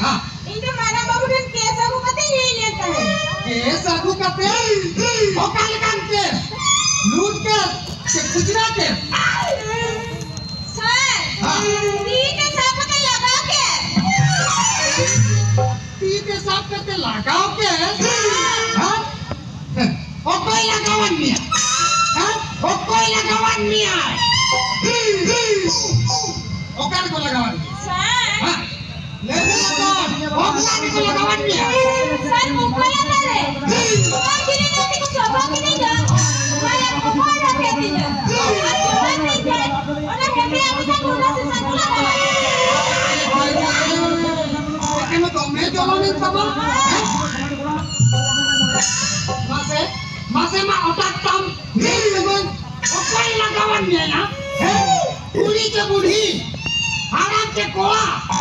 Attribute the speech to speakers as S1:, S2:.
S1: हाँ
S2: इनके माना बाबू ने केस को पता ही नहीं लेता है
S1: केस आगू करते ओ काले काम के लूट के खुजरा के
S2: सर
S1: हाँ
S2: ठीक है सब पता लगा के
S1: ती के साथ करते लगाओ के हाँ ओ कोई लगावन नहीं हाँ ओ कोई लगावन नहीं है ओ काले को लगावन
S2: सर
S1: हाँ ले ले लगावन ओ काले को लगावन नहीं है
S2: सर मुझको याद आ रहे और किसी ने को शोभा की नहीं जा मैं आपको बोल रहा कहती है आज शोभा नहीं जाए और हेमी अभी तक उड़ा से संकुला
S1: Ano to? Medyo langit pa ba? Mase otak tam. Hindi naman. O ko'y nagawan niya na? Uli ka budhi. Harap ka koa.